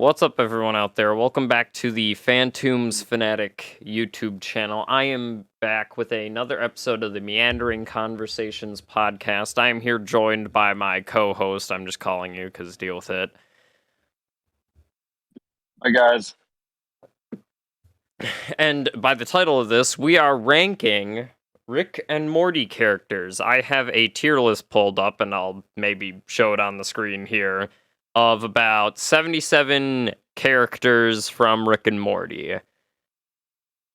What's up, everyone out there? Welcome back to the Phantoms Fanatic YouTube channel. I am back with another episode of the Meandering Conversations podcast. I am here joined by my co-host. I'm just calling you because deal with it. Hi, guys. And by the title of this, we are ranking Rick and Morty characters. I have a tier list pulled up, and I'll maybe show it on the screen here, of about 77 characters from Rick and Morty.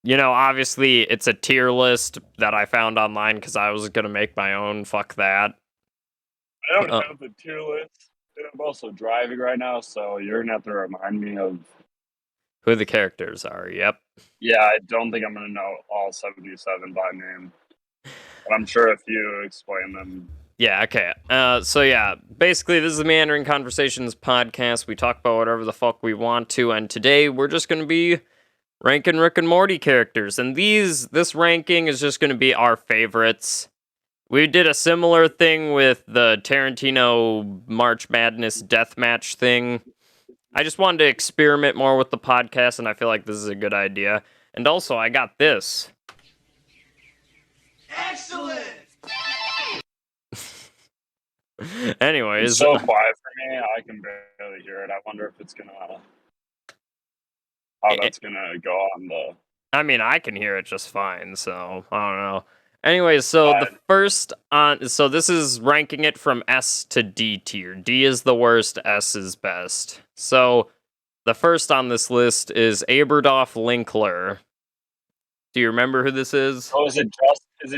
You know, obviously, it's a tier list that I found online because I was going to make my own. Fuck that. I don't have the tier list, and I'm also driving right now, so you're going to have to remind me of who the characters are. Yep. Yeah, I don't think I'm going to know all 77 by name, but I'm sure if you explain them. Yeah, okay. So yeah, basically this is the Meandering Conversations podcast. We talk about whatever the fuck we want to, and today we're just going to be ranking Rick and Morty characters. And this ranking is just going to be our favorites. We did a similar thing with the Tarantino March Madness deathmatch thing. I just wanted to experiment more with the podcast, and I feel like this is a good idea. And also, I got this. Excellent! Anyways. It's so quiet for me, I can barely hear it. I wonder if it's gonna... how that's gonna go on the... I mean, I can hear it just fine, so I don't know. Anyways, so the first on... So this is ranking it from S to D tier. D is the worst, S is best. So the first on this list is Aberdolf Linkler. Do you remember who this is? Oh, is it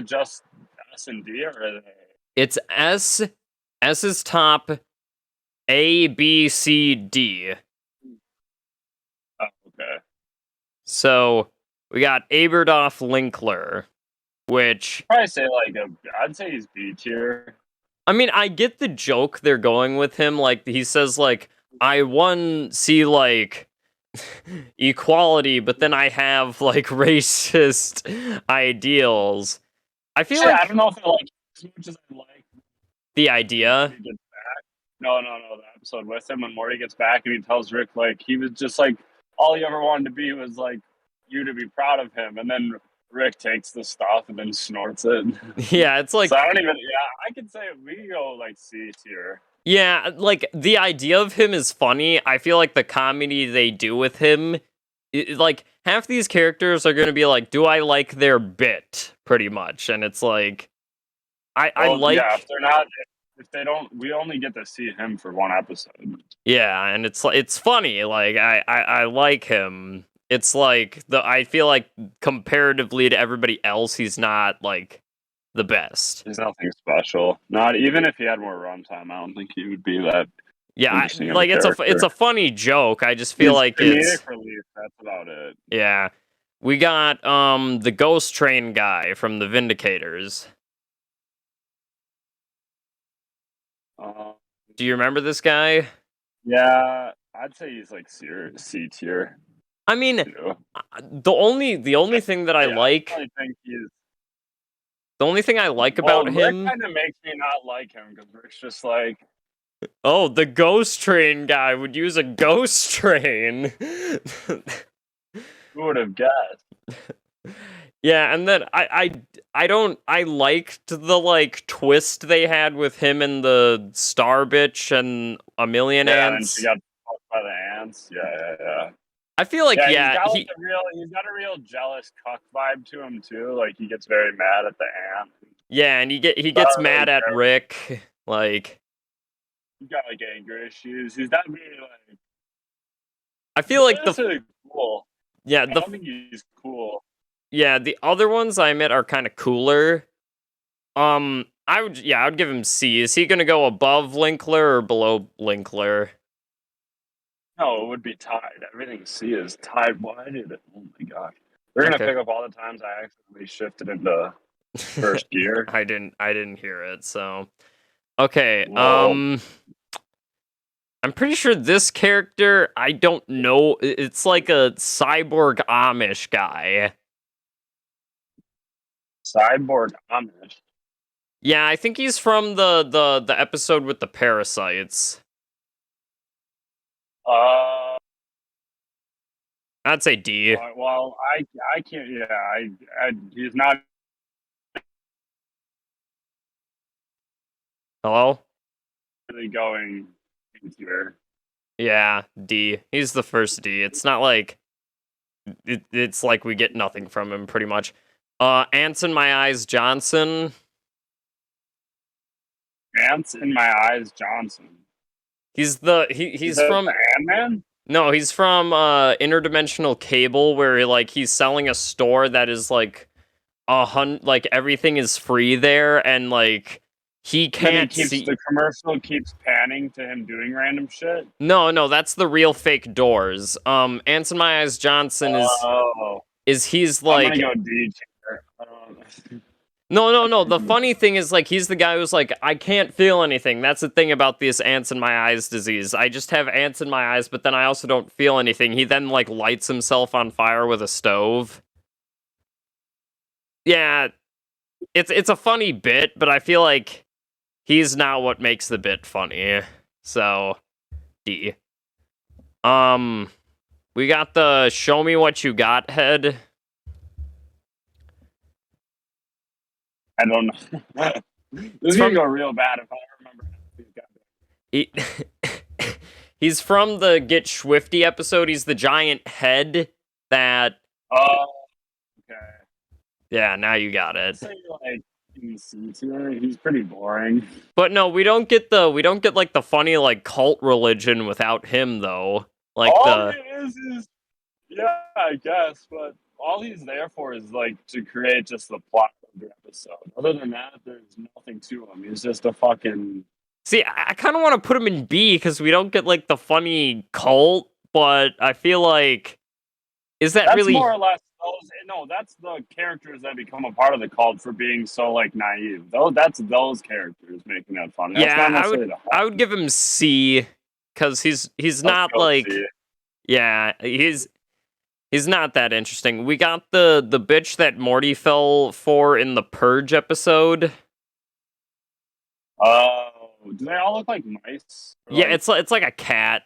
just S and D, or is it... It's S. S is top. A, B, C, D. Oh, okay. So we got Aberdolf Linkler, which I'd say I'd say he's B tier. I mean, I get the joke they're going with him. Like he says, like I see like equality, but then I have like racist ideals. I feel like I don't know if I like as much as I like the idea. No, the episode with him when Morty gets back and he tells Rick like he was just like all he ever wanted to be was like you to be proud of him, and then Rick takes the stuff and then snorts it. Yeah, it's like so I don't even. Yeah, I could say we go like C tier. Yeah, like the idea of him is funny. I feel like the comedy they do with him, like half these characters are going to be like, do I like their bit? Pretty much, and it's like, I like. Yeah, if they're not, if they don't, we only get to see him for one episode. Yeah, and it's funny. Like I like him. It's like I feel like comparatively to everybody else, he's not like the best. He's nothing special. Not even if he had more runtime, I don't think he would be that. Yeah, like it's a funny joke. I just feel like it's relief. That's about it. Yeah, we got the Ghost Train guy from the Vindicators. Do you remember this guy? Yeah, I'd say he's like C tier. I mean, the only thing that I like. The only thing I like about him kind of makes me not like him because Rick's just like, oh, the Ghost Train guy would use a ghost train. Who would have guessed? Yeah, and then I liked the like twist they had with him and the Star Bitch and a million ants. And she got fucked by the ants. Yeah. I feel like he's got a real jealous cuck vibe to him too. Like he gets very mad at the ant. Yeah, and he gets mad at Rick. Like he's got like anger issues. He's not really like. I feel like cool. Yeah, I don't think he's cool. Yeah, the other ones I admit are kind of cooler. I would give him C. Is he gonna go above Linkler or below Linkler? No, it would be tied. Everything C is tied. Why did it? Oh my god! We're gonna pick up all the times I accidentally shifted into first gear. I didn't hear it. So, okay. Whoa. I'm pretty sure this character. I don't know. It's like a cyborg Amish guy. Cyborg Amish. Yeah, I think he's from the episode with the parasites. I'd say D. Well, I can't. Yeah, he's not Hello? really going into here. Yeah, D. He's the first D. It's not like it's like we get nothing from him pretty much. Ants in My Eyes Johnson. Ants in My Eyes Johnson. He's Is he's that from the Ant-Man? no, he's from Interdimensional Cable where like he's selling a store that is like like everything is free there and like he Then can't see. the commercial keeps panning to him doing random shit. No, that's the real fake doors. Ants in My Eyes Johnson Oh, he's I'm gonna like go D tier. no. The funny thing is, like, he's the guy who's like, I can't feel anything. That's the thing about this ants in my eyes disease. I just have ants in my eyes, but then I also don't feel anything. He then, like, lights himself on fire with a stove. Yeah, it's a funny bit, but I feel like he's not what makes the bit funny. So, D. We got the show me what you got head. I don't know. This is gonna go real bad if I remember. He, he's from the Get Swifty episode. He's the giant head that. Oh, okay. Yeah, now you got it. Say like in C tier, he's pretty boring. But no, we don't get like the funny like cult religion without him though. Like All it is yeah, I guess, but all he's there for is like to create just the plot of the episode. Other than that, there's nothing to him. He's just a fucking. See, I kind of want to put him in B because we don't get like the funny cult, but I feel like That's really more or less those. No, that's the characters that become a part of the cult for being so like naive. That's those characters making that funny. That's yeah, not necessarily I would give him C because he's not like C. yeah he's not that interesting. We got the bitch that Morty fell for in the Purge episode. Oh, do they all look like mice? Or Yeah, it's like a cat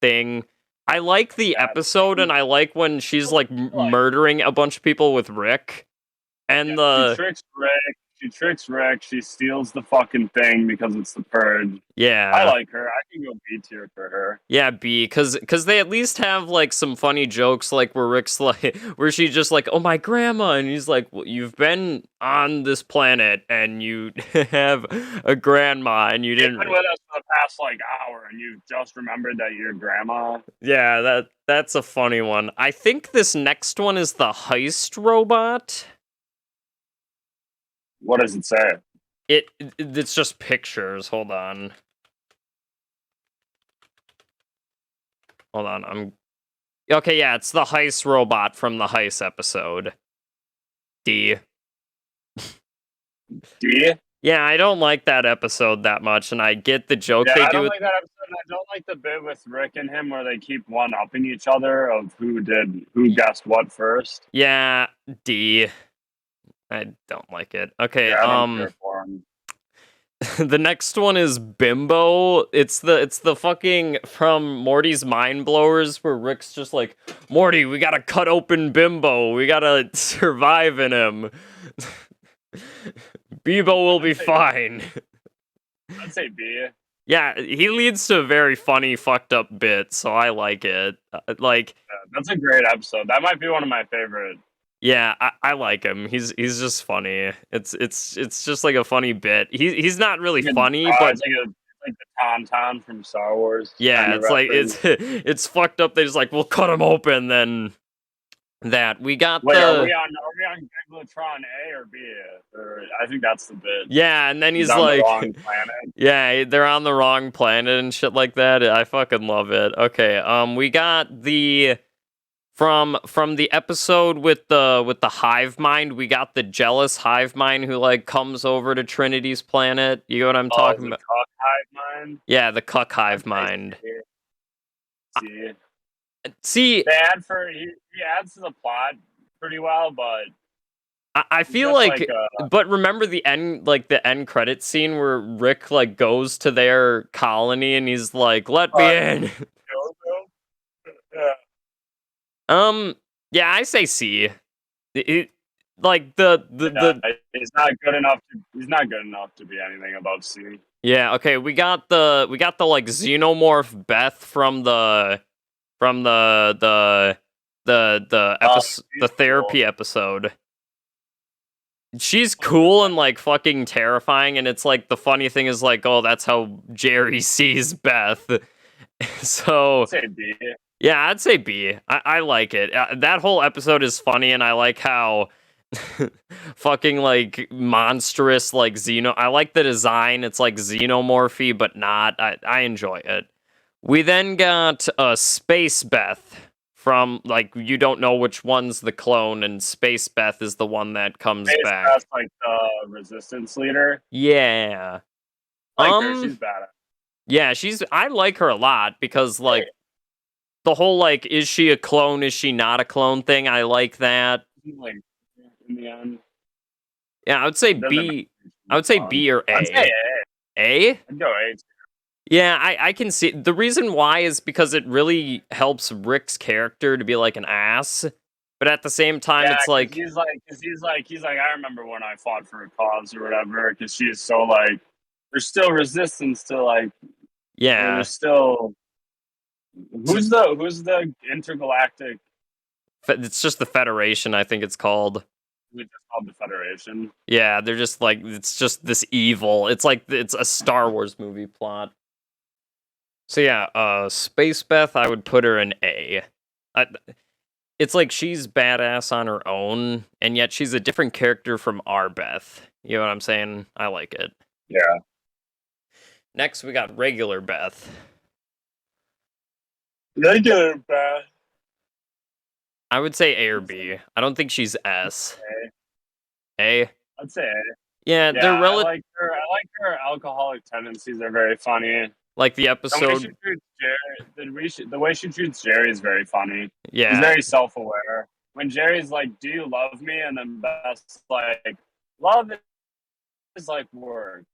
thing. I like the episode, and I like when she's like murdering a bunch of people with Rick, and she tricks Rick. She tricks Rick. She steals the fucking thing because it's the Purge. yeah, I like her. I can go B tier for her. yeah, B, because they at least have like some funny jokes, like where Rick's like, where she's just like, "Oh, my grandma," and he's like, well, "You've been on this planet, and you have a grandma, and you didn't." You've been with us for the past like hour, and you just remembered that your grandma. Yeah, that's a funny one. I think this next one is the heist robot. What does it say? It's just pictures. Hold on. I'm okay. Yeah, it's the heist robot from the heist episode. D. D. Yeah, I don't like that episode that much, and I get the joke they I do. don't like that episode. And I don't like the bit with Rick and him where they keep one-upping each other of who guessed what first. Yeah, D. I don't like it. Okay, Yeah, I don't care for him. the next one is Bimbo. It's the fucking from Morty's Mind Blowers where Rick's just like, Morty, we gotta cut open Bimbo. We gotta survive in him. Bebo will be fine. I'd say B. Yeah, he leads to a very funny, fucked up bit, so I like it. That's a great episode. That might be one of my favorite. Yeah, I like him. He's just funny. It's just like a funny bit. He's not really funny, but it's like the Tauntaun from Star Wars. yeah, it's like it's fucked up. They just like we'll cut him open. Then that we got Wait, are we on Gigalotron A or B? Or I think that's the bit. Yeah, and then he's on like, the wrong planet. Yeah, they're on the wrong planet and shit like that. I fucking love it. Okay, we got the. From the episode with the hive mind, we got the jealous hive mind who like comes over to Trinity's planet. You know what I'm talking about? Cuck hive mind. Yeah, the cuck hive mind. See, he adds to the plot pretty well, but I feel like but remember the end credit scene where Rick like goes to their colony and he's like, "Let me in." Yeah. Yeah, I say C. Like the Yeah, he's not good enough. He's not good enough to be anything above C. yeah, okay, we got the like xenomorph Beth from the Oh, episode, the he's cool. therapy episode. She's What was cool and that? like fucking terrifying, and it's like the funny thing is like, oh, that's how Jerry sees Beth. So I'd say B. yeah, I'd say B. I like it. That whole episode is funny, and I like how fucking like monstrous like xeno. I like the design. It's like xenomorphy, but not. I enjoy it. We then got Space Beth from like you don't know which one's the clone, and Space Beth is the one that comes Base back. Best, like the resistance leader. Yeah. I like her. Um. She's badass. Yeah, I like her a lot because like the whole like is she a clone, is she not a clone thing. I like that. Like in the end, Yeah, I would say it doesn't B. matter. I She's would say fun. B or I'd say A. A. A? I'd go A. Yeah, I can see the reason why is because it really helps Rick's character to be like an ass, but at the same time, Yeah, it's because like, he's like, I remember when I fought for a cause or whatever. Because she's so like, there's still resistance to like, or yeah, there's still who's the intergalactic? it's just the Federation. I think it's called. We just called the Federation. Yeah, they're just like it's just this evil. It's like it's a Star Wars movie plot. So yeah, Space Beth, I would put her in A. I, it's like she's badass on her own, and yet she's a different character from our Beth. You know what I'm saying? I like it. Yeah, Next, we got regular Beth. regular Beth. I would say A or B. I don't think she's S. A. A? I'd say A. Yeah, Yeah, they're I like her. I like her alcoholic tendencies are very funny. like the The way she episode. treats Jerry, the way she treats Jerry is very funny. She's Yeah. very self-aware. When Jerry's like, "Do you love me?" and then Beth's like, "Love is like work.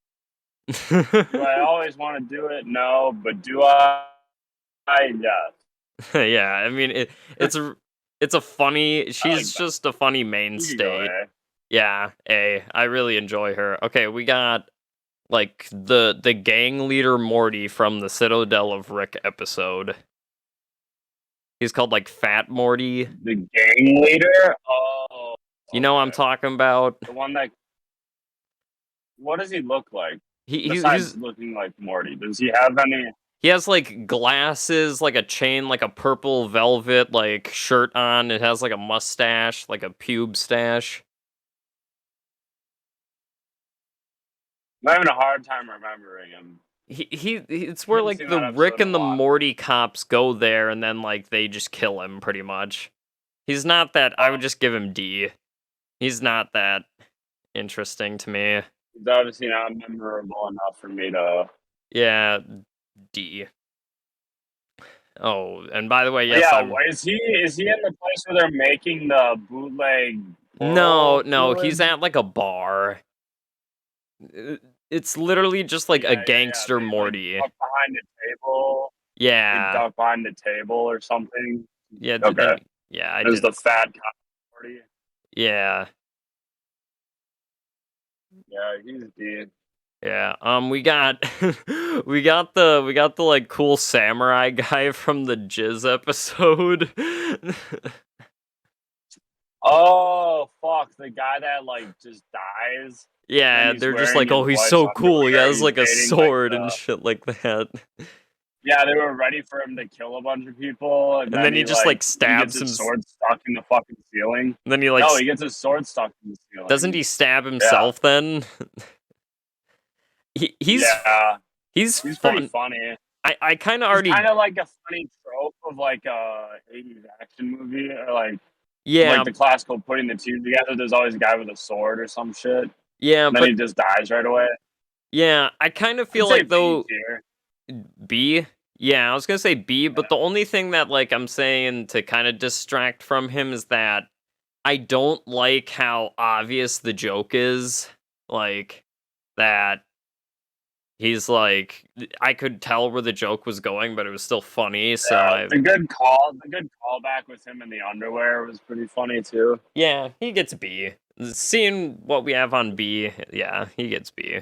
Do I always want to do it? No, but do I? Yes." Yeah, I mean it's a funny. I like She's Beth. just a funny You could go mainstay. A. Yeah, A. I really enjoy her. Okay, we got like the gang leader Morty from the Citadel of Rick episode. He's called like Fat Morty. The gang leader. Oh, You know what I'm okay. talking about? The one that. What does he look like? He's Besides looking like Morty, does he have any? he has like glasses, like a chain, like a purple velvet like shirt on. It has like a mustache, like a pube stash. I'm having a hard time remembering him. It's I where haven't like seen the that episode Rick in a and the while. Morty cops go there and then like they just kill him pretty much. He's not that I would just give him D. He's not that interesting to me. He's obviously not memorable enough for me to. Yeah, D. Oh, and by the way, But yes, yeah, I'm is he in the place where they're making the bootleg no, oral no, he's fluid? at like a bar. It's literally just like a Yeah. gangster They like Morty. duck behind the table. They Yeah, duck behind the table or something. yeah, Okay, yeah, I there's did. the fat cop party. Yeah, Yeah, he's dead. yeah. We got we got the like cool samurai guy from the Jizz episode. Oh fuck, the guy that like just dies. And then Yeah, he's they're just wearing like, his oh, he's wife's so cool. He underwear. has He's like a dating like sword and the. shit like that. Yeah, they were ready for him to kill a bunch of people, and And then then he just like he gets stabs him. his sword stuck in the fucking ceiling. And then he like No, he gets his sword stuck in the doesn't ceiling. he stab Yeah, himself then? He's yeah, he's he's pretty fun. funny. I kind of He's already kind of like a funny trope of like a 80s action movie, or like yeah the classical putting the two together. There's always a guy with a sword or some shit, and yeah, then but he just dies right away. yeah, I kind of I'd feel say like B though tier. B. Yeah, I was gonna say B, but the only thing that like I'm saying to kind of distract from him is that I don't like how obvious the joke is. Like that he's like, I could tell where the joke was going, but it was still funny. So The good callback with him in the underwear was pretty funny too. yeah, he gets B. Seeing what we have on B, yeah, he gets B.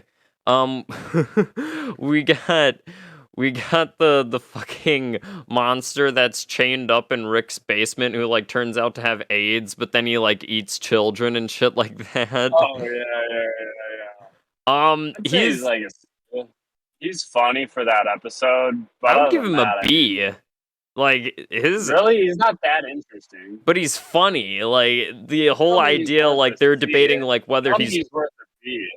We got the fucking monster that's chained up in Rick's basement who like turns out to have AIDS, but then he like eats children and shit like that. Oh yeah. I'd say He's he's funny for that episode, but I would other give than him a that, I mean, B. Like his really, he's not that interesting. but he's funny. Like the I whole don't think he's idea, worth a like they're C. debating like I whether don't think he's worth a B.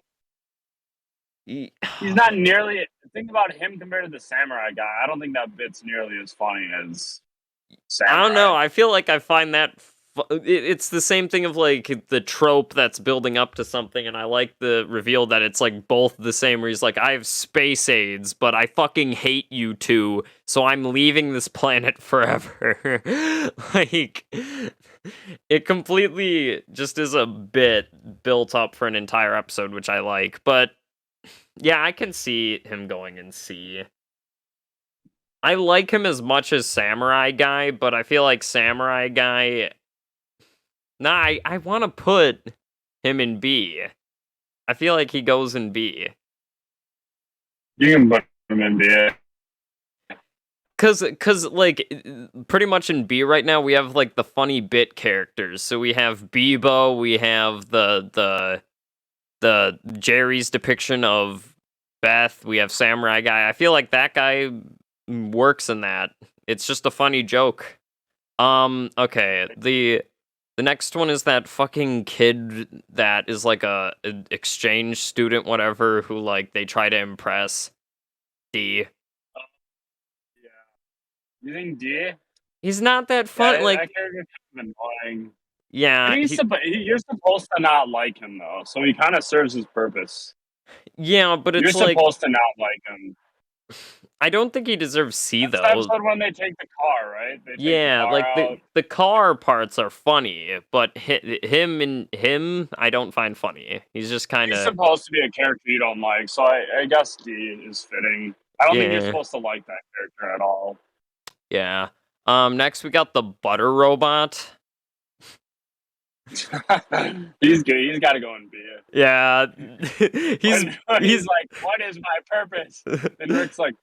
he- He's not nearly. Think about him compared to the samurai guy. I don't think that bit's nearly as funny as samurai. I don't know. I feel like I find that it's the same thing of like the trope that's building up to something, and I like the reveal that it's like both the same. Where he's like, "I have space AIDS, but I fucking hate you two, so I'm leaving this planet forever." Like, it completely just is a bit built up for an entire episode, which I like. But yeah, I can see him going in C. I like him as much as Samurai Guy, but I feel like Samurai Guy. Nah, I want to put him in B. I feel like he goes in B. You can put him in B. Cause like pretty much in B right now we have like the funny bit characters. So we have Bebo, we have the Jerry's depiction of Beth, we have Samurai Guy. I feel like that guy works in that. It's just a funny joke. Okay, the next one is that fucking kid that is like an exchange student, whatever, who like they try to impress. D. Yeah. You think D? He's not that fun. Yeah, Like, that character's kind of annoying. yeah, But you're supposed to not like him though, so he kind of serves his purpose. yeah, but You're it's like supposed to not like him. I don't think he deserves C That's the though. episode when they take the car, right? They take Yeah, the car like out. the car parts are funny, but him I don't find funny. He's just kind He's of supposed to be a character you don't like, so I guess D is fitting. I don't think you're yeah, supposed to like that character at all. yeah. Next we got the butter robot. He's good. He's got to go in B. Yeah, he's He's like, "What is my purpose?" And Rick's like,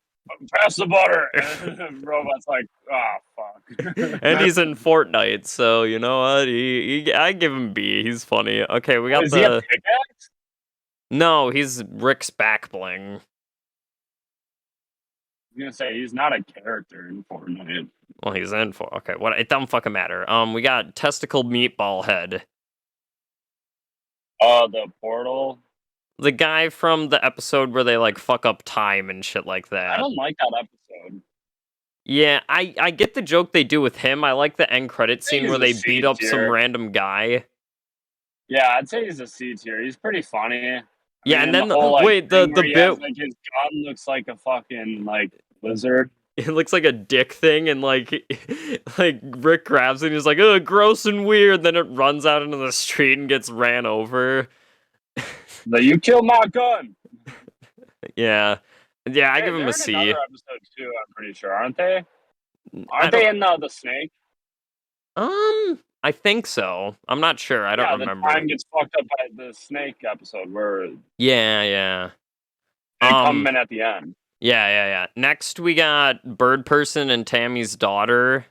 "Pass the butter." And the robot's like, "Oh fuck." and he's in Fortnite, so you know what? I give him B. He's funny. Okay, we got Is he a pickaxe? no. He's Rick's back bling. I'm gonna say he's not a character in Fortnite. Well, he's in for okay. What? It don't fucking matter. We got testicle meatball head. The portal. The guy from the episode where they like fuck up time and shit like I that. don't like that episode. Yeah, I get the joke they do with him. I like the end credit scene he's where a they C beat up some tier. random guy. Yeah, I'd say he's a C tier. He's pretty funny. Yeah, and then the whole, like, wait, thing where the he has, bit like his gun looks like a fucking like lizard. it looks like a dick thing, and like like Rick grabs it and he's like, "Oh, gross and weird." Then it runs out into the street and gets ran over. Like, you killed my gun. Yeah, yeah, I give him They're a in C. another episode too. I'm pretty sure, aren't they? I Aren't they in the snake? I think so. I'm not sure. I don't remember. The time gets fucked up by the snake episode where Yeah. they come in at the end. Yeah. Next, we got Bird Person and Tammy's daughter.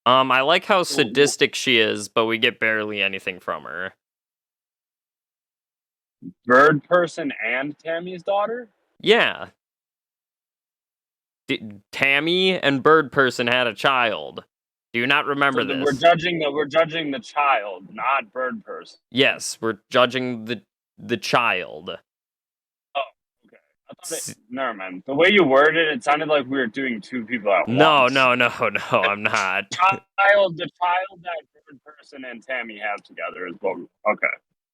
I like how sadistic she is, but we get barely anything from her. Bird Person and Tammy's daughter? Yeah. Tammy and Bird Person had a child. Do you not remember this? We're judging the child, not Bird Person. Yes, we're judging the child. Oh, okay. I thought never mind. The way you worded it, it sounded like we were doing two people at No, once. I'm not. The child that Bird Person and Tammy have together is what. Okay.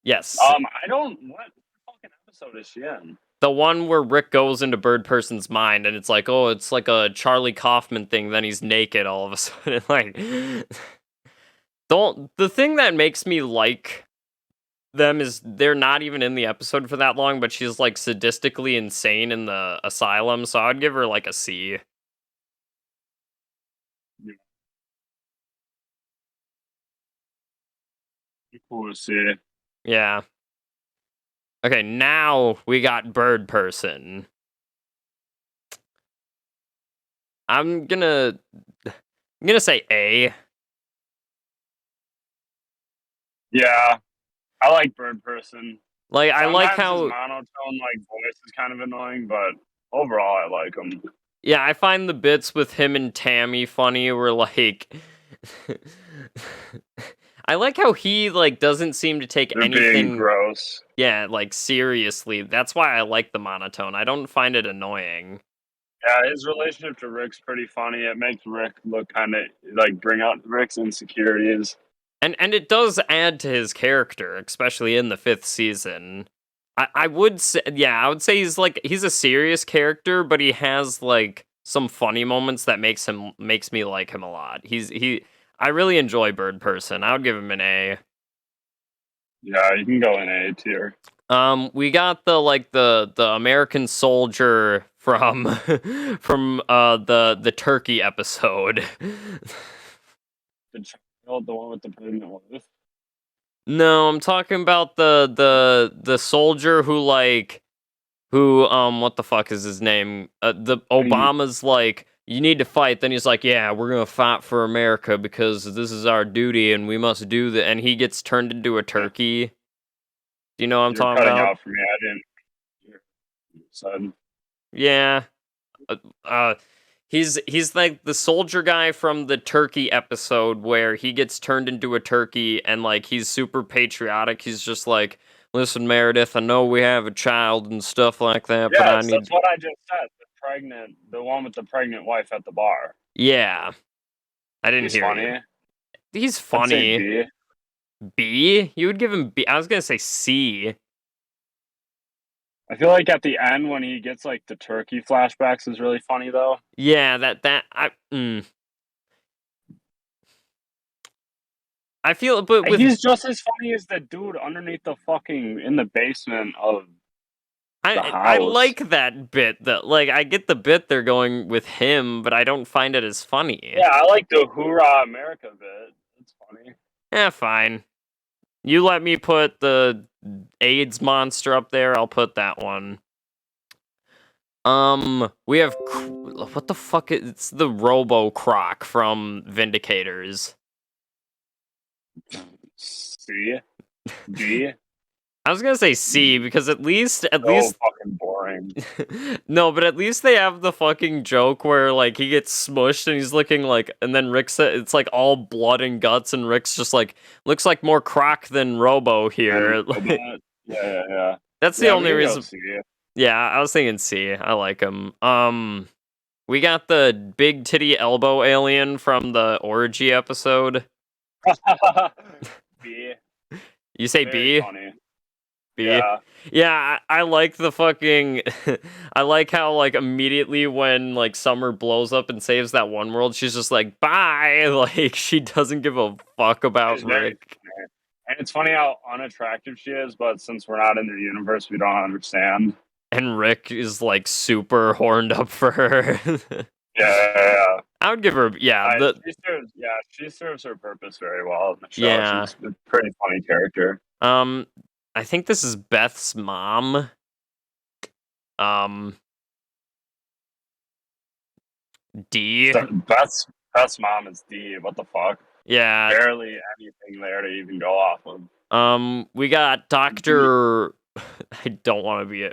Yes. I don't. What fucking episode is she in? The one where Rick goes into Bird Person's mind and it's like, oh, it's like a Charlie Kaufman thing, then he's naked all of a sudden. Like, the thing that makes me like them is they're not even in the episode for that long, but she's like sadistically insane in the asylum, so I'd give her like a C. Cool to see. Yeah. Okay, now we got Bird Person. I'm gonna say A. Yeah, I like Bird Person. Like I like Sometimes his how monotone like voice is kind of annoying, but overall I like him. yeah, I find the bits with him and Tammy funny where like I like how he like doesn't seem to take They're being anything gross. yeah, like seriously. That's why I like the monotone. I don't find it annoying. Yeah, his relationship to Rick's pretty funny. It makes Rick look kind of like bring out Rick's insecurities. And it does add to his character, especially in the 5th season. I would say yeah, I would say he's a serious character, but he has like some funny moments that makes me like him a lot. I really enjoy Bird Person. I would give him an A. Yeah, you can go in A tier. We got the American soldier from from the turkey episode. The child, the one with the pregnant wife. No, I'm talking about the soldier who what the fuck is his name? The Obama's like you need to fight. Then he's like, yeah, we're gonna fight for America because this is our duty and we must do that. And he gets turned into a turkey. Do you know what I'm You're talking cutting about? out for me. I didn't hear what you said. Yeah. He's like the soldier guy from the turkey episode where he gets turned into a turkey and like he's super patriotic. He's just like, listen, Meredith, I know we have a child and stuff like that, but I Yes, need that's what I just said. The one with the pregnant wife at the bar. yeah. I didn't He's hear funny. you. He's I'd say funny. B. B? You would give him B. I was gonna say C. I feel like at the end when he gets like the turkey flashbacks is really funny though. Yeah, I feel, but with He's just as funny as the dude underneath the fucking in the basement of the I house. like that bit that like I get the bit they're going with him, but I don't find it as funny. Yeah, I like the Hoorah America bit. It's funny. Yeah, fine. You let me put the AIDS monster up there, I'll put that one. We have what the fuck is it's the Robo Croc from Vindicators. C, D. I was gonna say C because at least Fucking boring. no, but at least they have the fucking joke where like he gets smushed and he's looking like, and then Rick said it's like all blood and guts, and Rick's just like looks like more Croc than Robo here. Yeah. That's the Yeah, only we can go reason. C. Yeah, I was thinking C. I like him. We got the big titty elbow alien from the orgy episode. B. You say Very B? funny. B. Yeah. Yeah, I like the fucking I like how like immediately when like Summer blows up and saves that one world, she's just like bye. Like she doesn't give a fuck about She's very Rick. funny. And it's funny how unattractive she is, but since we're not in their universe, we don't understand. And Rick is like super horned up for her. Yeah. I would give her She serves her purpose very well in the show. Yeah. She's a pretty funny character. I think this is Beth's mom. D. Beth's mom is D. What the fuck? Yeah. Barely anything there to even go off of. We got Dr. I don't want to be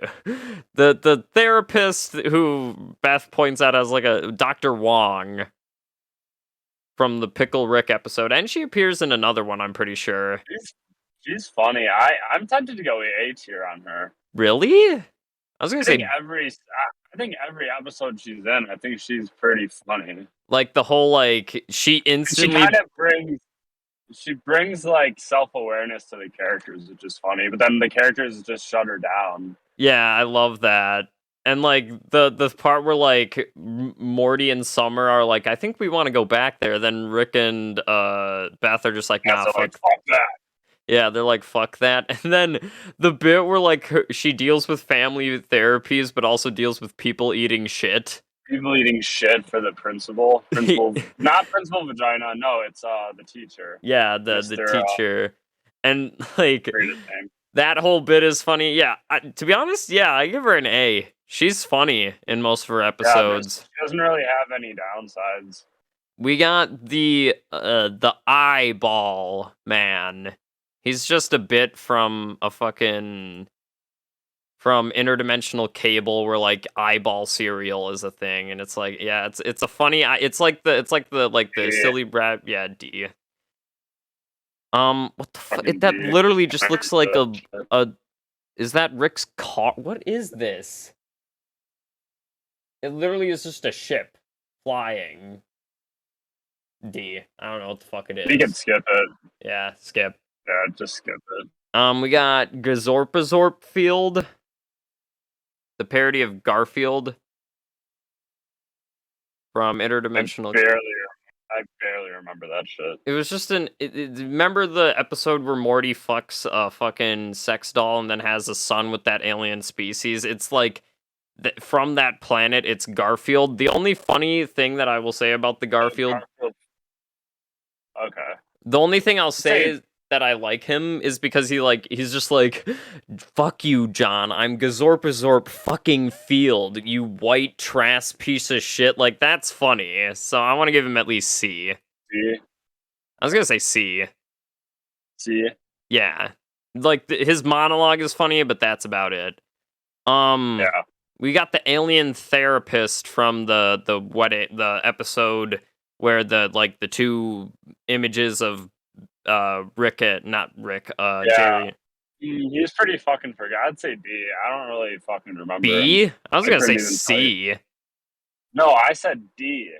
the therapist who Beth points out as like a Dr. Wong from the Pickle Rick episode, and she appears in another one, I'm pretty sure. She's funny. I'm tempted to go A tier on her. Really? I was gonna say I think every episode she's in, I think she's pretty funny. like the whole like she instantly She kind of brings like self-awareness to the characters, which is funny, but then the characters just shut her down. Yeah, I love that. And like the part where like Morty and Summer are like, I think we want to go back there. Then Rick and Beth are just like, nah, So, fuck. like, fuck that. Yeah, they're like, fuck that. And then the bit where like she deals with family therapies, but also deals with people eating shit. People eating shit for the principal. Principal, not principal vagina. No, it's the teacher, Yeah, the Mister. teacher. And like Greatest name. that whole bit is funny. Yeah, to be honest, yeah, I give her an A. She's funny in most of her Yeah, episodes. she doesn't really have any downsides. We got the eyeball man. He's just a bit from a fucking from interdimensional cable where like eyeball cereal is a thing, and it's like, yeah, it's a funny, it's like the Yeah, silly brat, yeah, D. What the fuck? fucking That D. literally just looks like a. Is that Rick's car? What is this? It literally is just a ship flying. D. I don't know what the fuck it We can is. skip it. Yeah, skip. Yeah, just skip it. We got Gazorpazorp Field, the parody of Garfield from Interdimensional. I barely remember that shit. It was just remember the episode where Morty fucks a fucking sex doll and then has a son with that alien species? It's like from that planet, it's Garfield. The only funny thing that I will say about the Garfield, Okay. the only thing I'll say Say- is that I like him is because he's just like, fuck you, John. I'm Gazorpazorp fucking Field, you white trash piece of shit. Like, that's funny. So I want to give him at least C. C. I was gonna say C. C. Yeah. Like his monologue is funny, but that's about it. Yeah. We got the alien therapist from the episode where the two images of not Rick, Yeah. Jerry. He's pretty fucking forgot. I'd say B. I don't really fucking remember. B? I was I gonna say couldn't even tell C. No, I said D.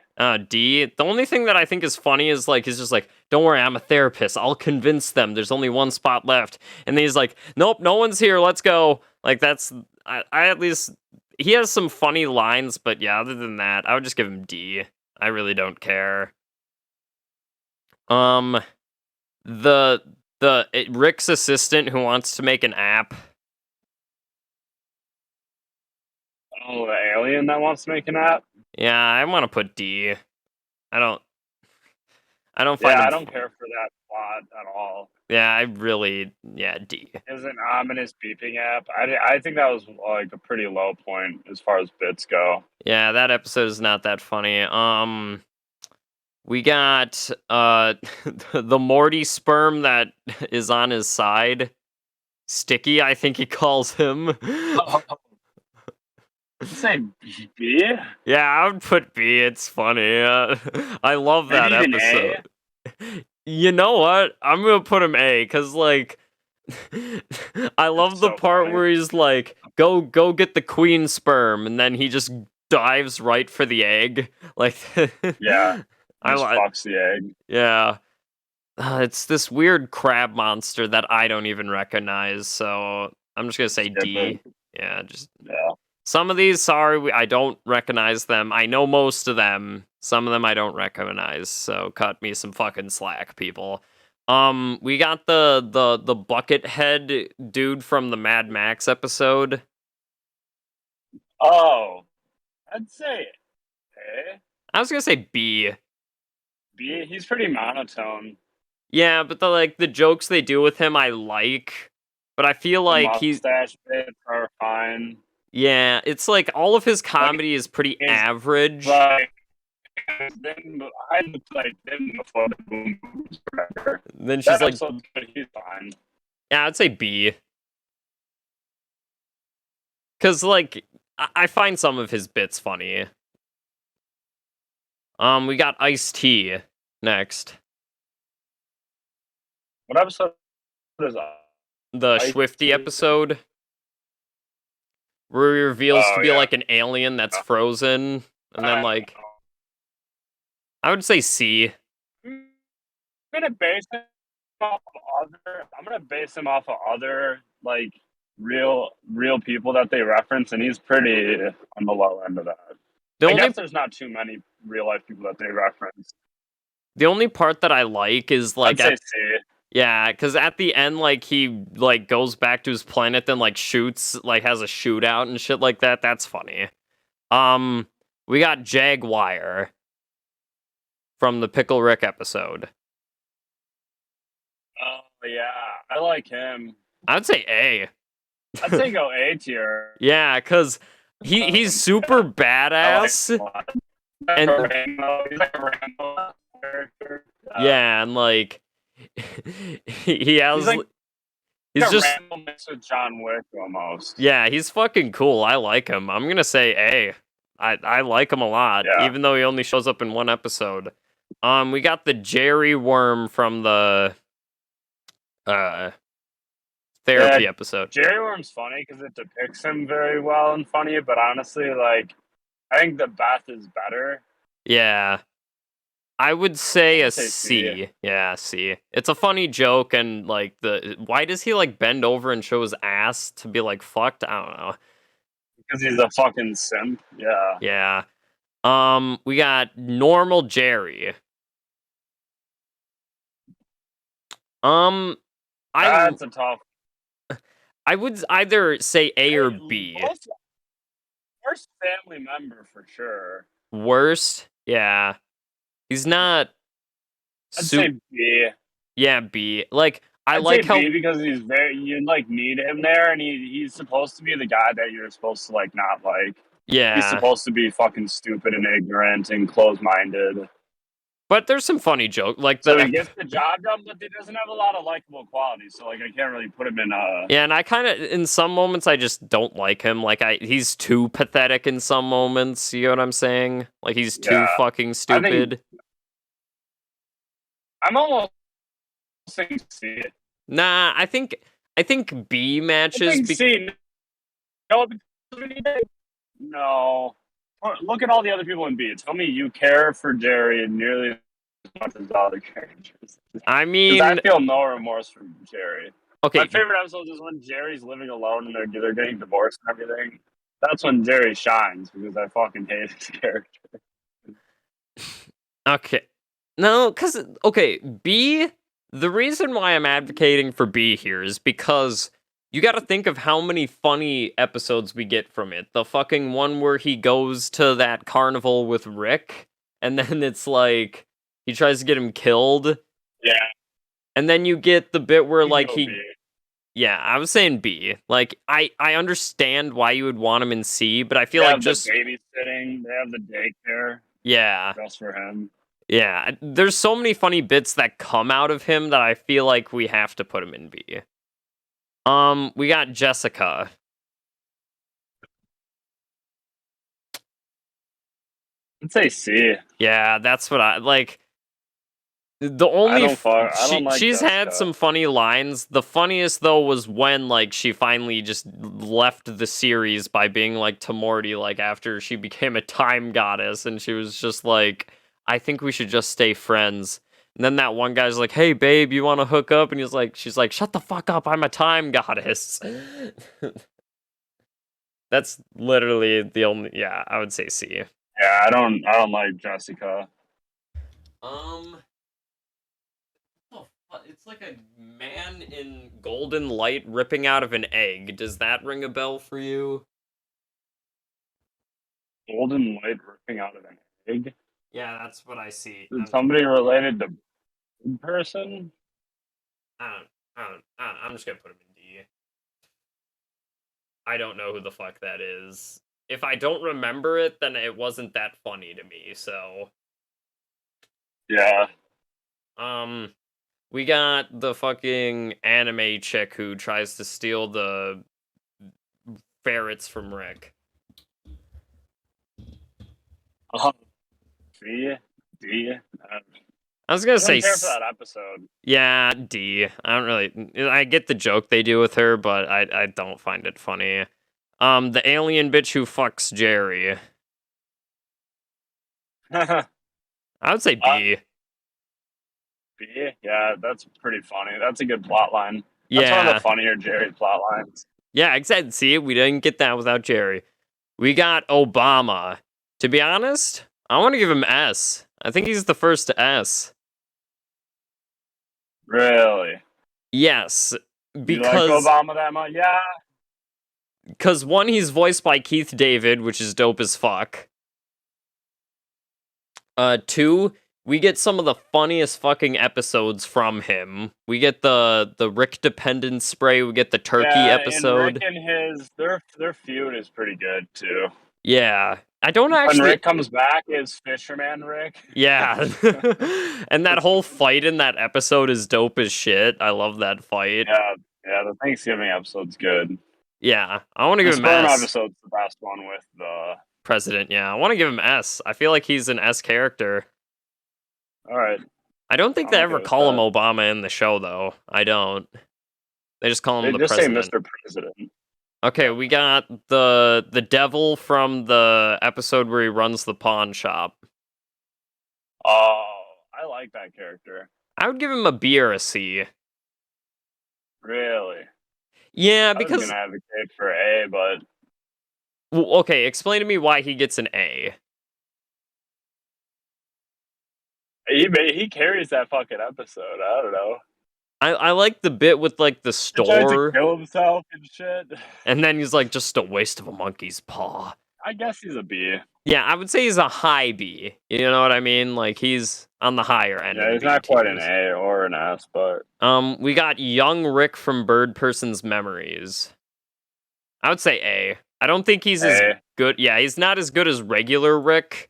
D. The only thing that I think is funny is like he's just like, don't worry, I'm a therapist. I'll convince them. There's only one spot left, and then he's like, nope, no one's here. Let's go. Like that's I at least he has some funny lines, but yeah, other than that, I would just give him D. I really don't care. Rick's assistant who wants to make an app. Oh, the alien that wants to make an app? Yeah, I want to put D. I don't find Yeah, him I don't care for that plot at all. Yeah, D. Is an ominous beeping app. I think that was like a pretty low point as far as bits go. Yeah, that episode is not that funny. We got the Morty sperm that is on his side. Sticky, I think he calls him. Say B? Yeah, I would put B. It's funny. I love that Maybe even episode. You know what? I'm gonna put him A because like I love the so part funny. where he's like, go get the queen sperm, and then he just dives right for the egg. Like Yeah. I Just like fucks the egg. yeah. It's this weird crab monster that I don't even recognize, so I'm just gonna say Skip D. it. Yeah, just Yeah. some of these, sorry, I don't recognize them. I know most of them. Some of them I don't recognize, so cut me some fucking slack, people. We got the bucket head dude from the Mad Max episode. Oh. I'd say A. I was gonna say B. B. He's pretty monotone. Yeah, but the jokes they do with him I like. But I feel like The mustache bits are fine. yeah, it's like all of his comedy is pretty it's average. Like then I like then before the boom booms forever. Then she's That like, episode's good, he's fine. yeah, I'd say B. Cause like I find some of his bits funny. We got Ice-T next. What episode is The Ice-T? Swifty episode. Where he reveals to be yeah. like an alien that's frozen. And then like I would say C. I'm gonna base him off of other like real people that they reference, and he's pretty on the low end of that. I guess there's not too many real life people that they reference. The only part that I like is like I'd say C. Yeah, because at the end, like, he, like, goes back to his planet, then, like, shoots, like, has a shootout and shit like that. That's funny. Um, we got Jaguar from the Pickle Rick episode. Oh yeah, I like him. I'd say A. I'd say go A tier. Yeah, because he's super Yeah, I like him badass, a lot. and He's like a rainbow character. yeah, and, like, he He's has, like he's a just, rainbow mix with John Wick almost. yeah, he's fucking cool. I like him. I'm gonna say A. I like him a lot, Yeah. even though he only shows up in one episode. We got the Jerry Worm from the therapy episode. Jerry Worm's funny because it depicts him very well and funny, but honestly, like, I think the Beth is better. Yeah. I would say I'd a say C. C. Yeah, C. It's a funny joke, and like why does he like bend over and show his ass to be like fucked? I don't know. Because he's a fucking simp. Yeah. Yeah. We got normal Jerry. Um, I That's a tough. I would either say A or B. Worst family member for sure. Worst, yeah. He's not. I'd say B. Yeah, B. Like I I'd like say how. B because you like need him there, and he's supposed to be the guy that you're supposed to like not like. He's Yeah, supposed to be fucking stupid and ignorant and closed-minded. but there's some funny joke like So the. he gets the job done, but he doesn't have a lot of likable qualities. So like I can't really put him in a. Yeah, and I kind of in some moments I just don't like him. Like he's too pathetic in some moments. You know what I'm saying? Like he's too Yeah. fucking stupid. I'm almost saying C. Nah, I think B I matches. think C. No, no. Look at all the other people in B. Tell me you care for Jerry nearly as much as the other characters. I Because mean, I feel no remorse for Jerry. okay, My favorite episode is when Jerry's living alone and they're getting divorced and everything. That's when Jerry shines because I fucking hate his character. okay. No, because okay, B. The reason why I'm advocating for B here is because you got to think of how many funny episodes we get from it. The fucking one where he goes to that carnival with Rick, and then it's like he tries to get him killed, Yeah. and then you get the bit where like Go he. B. Yeah, I was saying B. Like I understand why you would want him in C, but I feel They like have just the babysitting. They have the daycare yeah. just for him. Yeah, there's so many funny bits that come out of him that I feel like we have to put him in B. We got Jessica. I'd say C. Yeah, that's what I like. The only I don't like she's had Jessica. some funny lines. The funniest though was when like she finally just left the series by being like to Morty like after she became a time goddess and she was just like, I think we should just stay friends. And then that one guy's like, "Hey babe, you want to hook up?" And she's like, "Shut the fuck up, I'm a time goddess." That's literally the only. Yeah, I would say C. Yeah, I don't like Jessica. Oh, it's like a man in golden light ripping out of an egg. Does that ring a bell for you? Golden light ripping out of an egg. Yeah, that's what I see. Is somebody related to person? I'm just gonna put him in D. I don't know who the fuck that is. If I don't remember it, then it wasn't that funny to me, so. Yeah. We got the fucking anime chick who tries to steal the ferrets from Rick. C, D. I was gonna say care for that episode. Yeah, D. I don't really. I get the joke they do with her, but I don't find it funny. The alien bitch who fucks Jerry. I would say B. B? Yeah, that's pretty funny. That's a good plot line. That's one of the funnier Jerry plot lines. Yeah, exactly. See, we didn't get that without Jerry. We got Obama. To be honest, I want to give him S. I think he's the first S. Really? Yes, You like because Obama that much? Yeah. one, he's voiced by Keith David, which is dope as fuck. Two, we get some of the funniest fucking episodes from him. We get the Rick dependent spray. We get the turkey Yeah, and Rick episode. and his their feud is pretty good too. Yeah, I don't When actually. Rick comes back as Fisherman Rick. Yeah, and that whole fight in that episode is dope as shit. I love that fight. Yeah, yeah, the Thanksgiving episode's good. Yeah, I want to The give him sperm S. episode's the best one with the. President. Yeah, I want to give him S. I feel like he's an S character. All right, I don't think I'm they okay ever with call him that. Obama in the show, though. I don't. They just call him They the just say president. Mr. President. Okay, we got the devil from the episode where he runs the pawn shop. Oh, I like that character. I would give him a B or a C. Really, Yeah, I was because gonna advocate for A, but okay, explain to me why he gets an A. he carries that fucking episode. I don't know. I like the bit with like the He tried to store, kill himself and shit. and then he's like just a waste of a monkey's paw. I guess he's a B. Yeah, I would say he's a high B. You know what I mean? Like he's on the higher end of Yeah, the he's B not quite an tiers. A or an S, but We got young Rick from Bird Person's Memories. I would say A. I don't think he's as A. good. Yeah, he's not as good as regular Rick,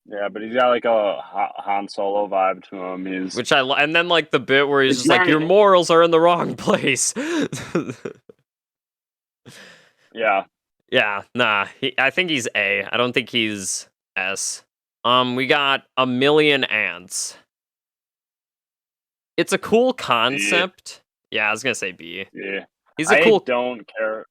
Yeah, but he's got like a Han Solo vibe to him. He's which and then like the bit where he's It's just like, your very- morals are in the wrong place. yeah. Yeah, nah. I think he's A. I don't think he's S. We got A Million Ants. It's a cool concept. Yeah, I was gonna say B. Yeah. He's a cool don't care.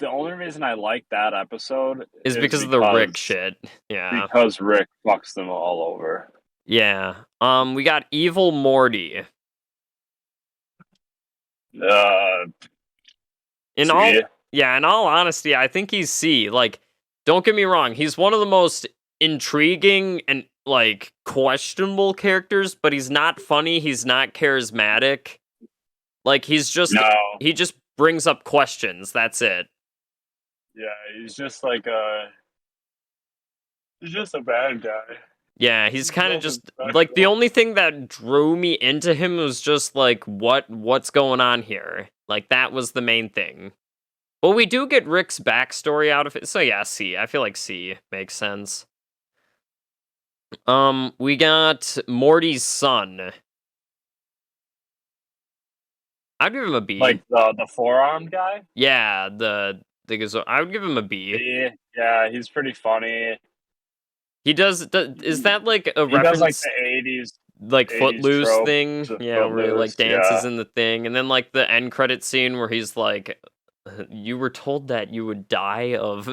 The only reason I like that episode is because of the Rick shit. Yeah. Because Rick fucks them all over. Yeah. We got Evil Morty. In all C. Yeah, in all honesty, I think he's C. Like, don't get me wrong, he's one of the most intriguing and like questionable characters, but he's not funny, he's not charismatic. Like he just brings up questions, that's it. Yeah, he's just like he's just a bad guy. Yeah, he's kind of nothing just special. like the only thing that drew me into him was just like what's going on here. Like that was the main thing. But we do get Rick's backstory out of it. So yeah, C. I feel like C makes sense. We got Morty's son. I'd give him a B. Like the forearmed guy? Yeah, I would give him a B. B. Yeah, he's pretty funny. He does is that like a He reference does like the 80s like 80s Footloose trope thing? to Yeah, where he like Footloose, dances yeah. in the thing, and then like the end credit scene where he's like, you were told that you would die of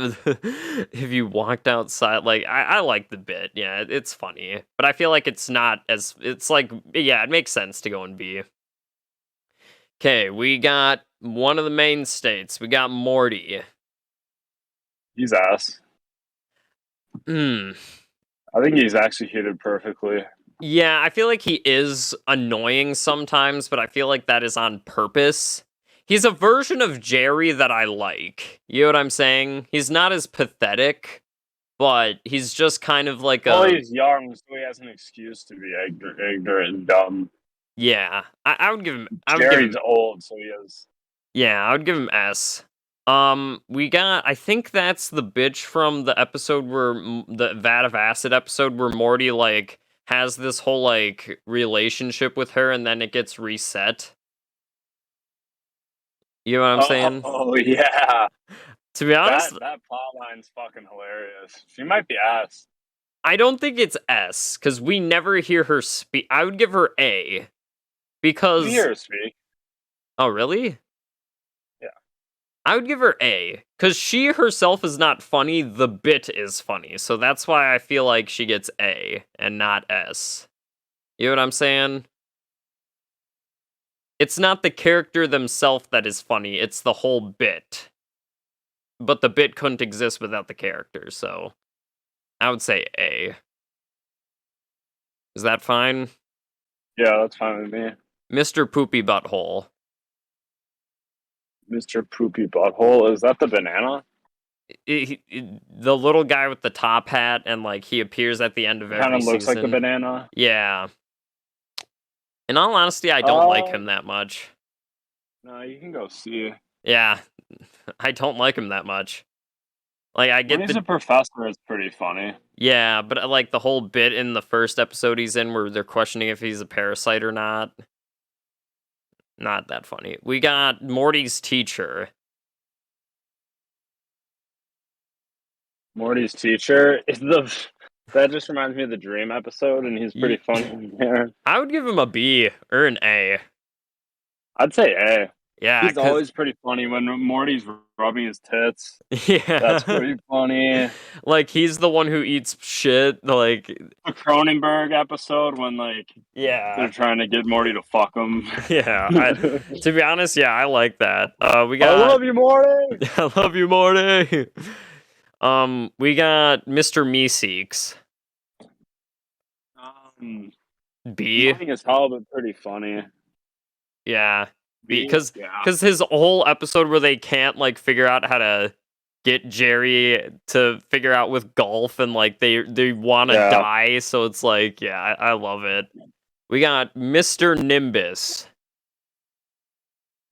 if you walked outside. Like I like the bit. Yeah, it's funny, but I feel like it's not as it's like yeah, it makes sense to go in B. Okay, we got one of the main states. We got Morty. He's ass. Hmm. I think he's executed perfectly. Yeah, I feel like he is annoying sometimes, but I feel like that is on purpose. He's a version of Jerry that I like. You know what I'm saying? He's not as pathetic, but he's just kind of like Well, a... he's young, so he has an excuse to be ignorant and dumb. Yeah, I would give him... Jerry's old, so he is. Yeah, I would give him S. We got... I think that's the bitch from the episode where... The Vat of Acid episode where Morty, like, has this whole, like, relationship with her and then it gets reset. You know what I'm saying? Oh, yeah. To be honest, that plot line's fucking hilarious. She might be ass. I don't think it's S, because we never hear her speak. I would give her A. Because... You hear her speak. Oh, really? Yeah. I would give her A, because she herself is not funny, the bit is funny, so that's why I feel like she gets A, and not S. You know what I'm saying? It's not the character themselves that is funny, it's the whole bit. But the bit couldn't exist without the character, so... I would say A. Is that fine? Yeah, that's fine with me. Mr. Poopy Butthole. Mr. Poopy Butthole. Is that the banana? The little guy with the top hat, and like he appears at the end of It kind every of looks like the season. banana. Yeah. In all honesty, I don't like him that much. No, you can go see. Yeah, I don't like him that much. Like I When get he's a the professor, it's pretty funny. yeah, but like the whole bit in the first episode he's in where they're questioning if he's a parasite or not. Not that funny. We got Morty's teacher. Morty's teacher is the. That just reminds me of the Dream episode, and he's pretty Ye- funny in there. I would give him a B or an A. I'd say A. Yeah, He's cause always pretty funny when Morty's rubbing his tits. That's yeah, pretty funny. like he's the one who eats shit. Like The Cronenberg episode when like they're yeah, trying to get Morty to fuck him. yeah. To be honest, yeah, I like that. We I got love you, Morty. I love you, Morty. We got Mr. Meeseeks. B. Annoying as hell, but pretty funny. Yeah. B, Because yeah, his whole episode where they can't like figure out how to get Jerry to figure out with golf and like they want to yeah. die, so it's like yeah, I love it. We got Mr. Nimbus.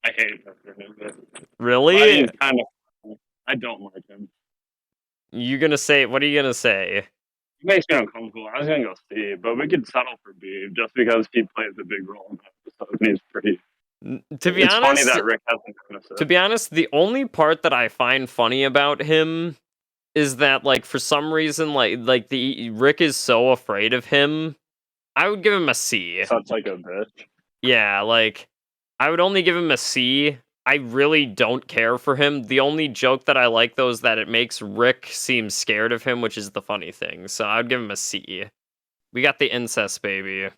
I hate Mr. Nimbus. But Really? he's kind of. I don't like him. You gonna say what are you gonna say? He makes me uncomfortable. I was gonna go C, but we could settle for B just because he plays a big role in that episode. And he's pretty. To be It's funny honest, that Rick hasn't noticed to it. be honest, the only part that I find funny about him is that like for some reason like the Rick is so afraid of him. I would give him a C. Such like a bitch. Yeah, like I would only give him a C. I really don't care for him. The only joke that I like though is that it makes Rick seem scared of him, which is the funny thing. So I would give him a C. We got the incest baby.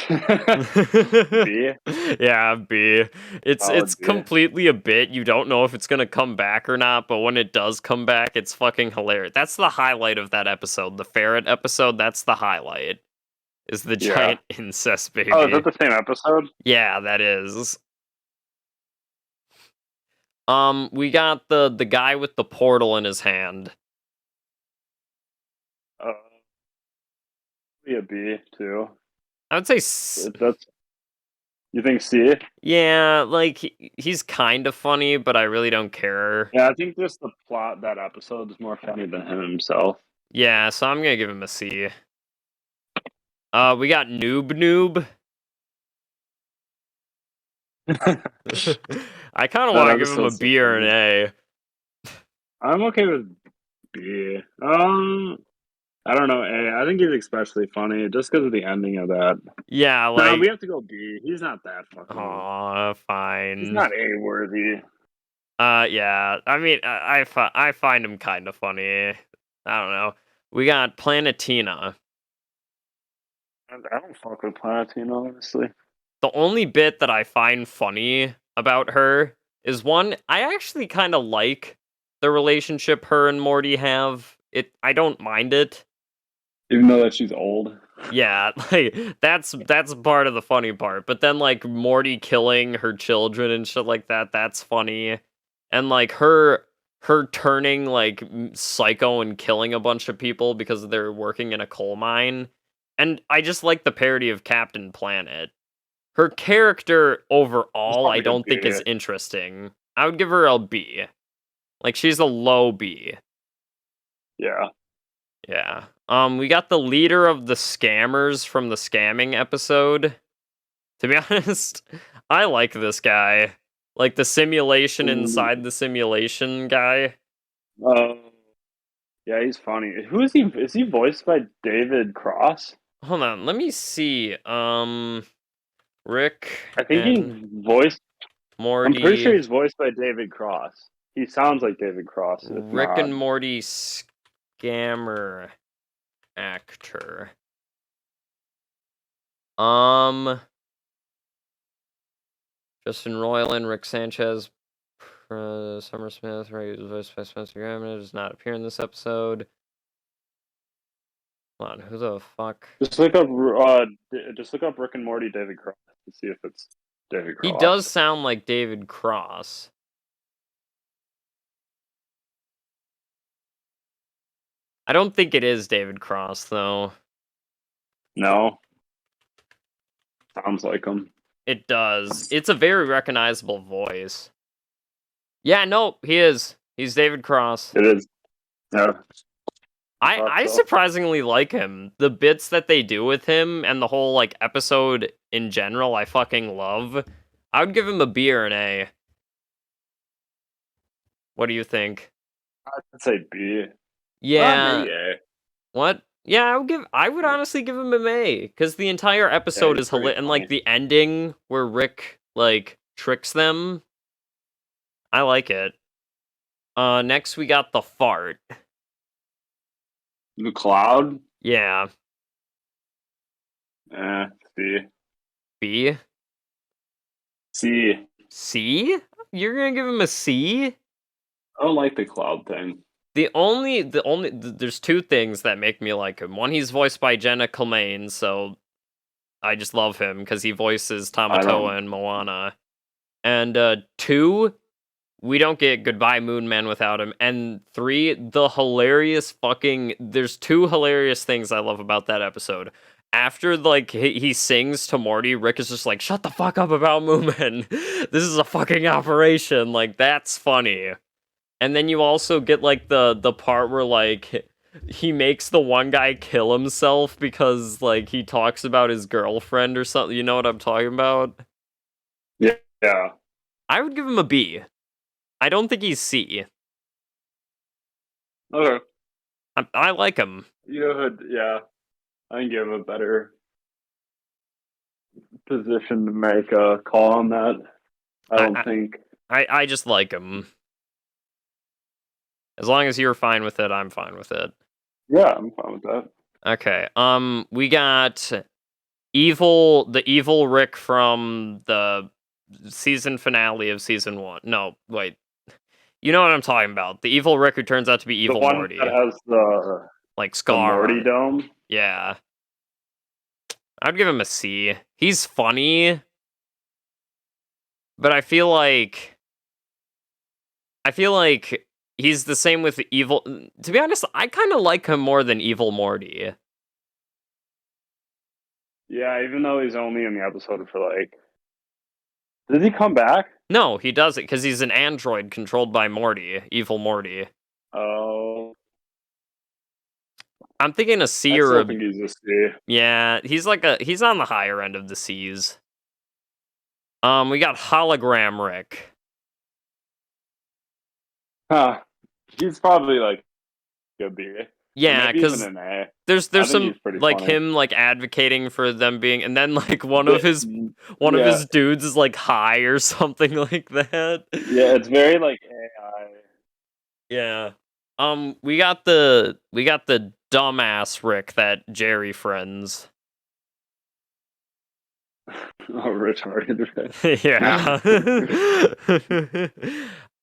B. Yeah, B. It's Solid B. completely a bit. You don't know if it's gonna come back or not, but when it does come back, it's fucking hilarious. That's the highlight of that episode. The ferret episode, that's the highlight. Is the Yeah. giant incest baby. Oh, is that the same episode? Yeah, that is. We got the guy with the portal in his hand. Be a B too. I would say That's. You think C? yeah, like he's kind of funny, but I really don't care. Yeah, I think just the plot that episode is more funny than him himself. Yeah, so I'm gonna give him a C. We got Noob. I kind of want to give him a B or an A. I'm okay with B. I don't know. A. I think he's especially funny just because of the ending of that. Yeah, No, like we have to go B. He's not that fucking. aw, fine. He's not A worthy. Yeah. I mean, I find him kind of funny. I don't know. We got Planetina. I don't fuck with Planetina, honestly. The only bit that I find funny about her is one, I actually kind of like the relationship her and Morty have. I don't mind it. Even though that she's old. Yeah, like that's part of the funny part. But then like Morty killing her children and shit like that, that's funny. And like her turning like psycho and killing a bunch of people because they're working in a coal mine. And I just like the parody of Captain Planet. Her character overall, I don't think is interesting. I would give her a B. Like she's a low B. Yeah. Yeah. We got the leader of the scammers from the scamming episode. To be honest, I like this guy. Like the simulation inside the simulation guy. Yeah, he's funny. Who is he? Is he voiced by David Cross? Hold on, let me see. Rick I think and he's voiced. Morty. I'm pretty sure he's voiced by David Cross. He sounds like David Cross. Rick and Morty scammer actor. Justin Roiland, Rick Sanchez, Summer Smith, right, voiced by Spencer Graham, does not appear in this episode. Hold on, who the fuck? Just look up Rick and Morty David Cross to see if it's David He Cross. does sound like David Cross. I don't think it is David Cross, though. No. Sounds like him. It does. It's a very recognizable voice. Yeah, no, he is. He's David Cross. It is. Yeah. I surprisingly like him. The bits that they do with him and the whole like episode in general, I fucking love. I would give him a B or an A. What do you think? I'd say B. Yeah. Maybe A. What? Yeah, I would honestly give him an A because the entire episode he's is pretty hilarious, and like funny. the ending where Rick like tricks them. I like it. Next we got the fart. The Cloud? Yeah. C. B? C. C? You're gonna give him a C? I don't like the Cloud thing. There's two things that make me like him. One, he's voiced by Jenna Coleman, so I just love him because he voices Tamatoa and Moana. And two, we don't get Goodbye Moon Man without him. And three, there's two hilarious things I love about that episode. After like he sings to Morty, Rick is just like, "Shut the fuck up about Moon Man. This is a fucking operation." Like that's funny. And then you also get like the part where like he makes the one guy kill himself because like he talks about his girlfriend or something. You know what I'm talking about? Yeah. I would give him a B. I don't think he's C. Okay. I like him. Yeah. I can give a better position to make a call on that. I don't think. I just like him. As long as you're fine with it, I'm fine with it. Yeah, I'm fine with that. Okay. We got the evil Rick from the season finale of season 1. No, wait. You know what I'm talking about. The evil Rick who turns out to be evil the one Morty. that has the like Scar. The Morty dome? Yeah. I'd give him a C. He's funny. But I feel like he's the same with evil. To be honest, I kind of like him more than evil Morty. Yeah, even though he's only in the episode for like. Does he come back? No, he doesn't because he's an android controlled by Morty, evil Morty. Oh. I'm thinking a C I or still think he's a C. Yeah, he's on the higher end of the C's. We got hologram Rick. Huh. He's probably like a B. Yeah, because there's some like funny. him like advocating for them being, and then like one of his dudes is like high or something like that. Yeah, it's very like AI. Yeah. We got the dumbass Rick that Jerry friends. Oh, retarded Rick. Yeah.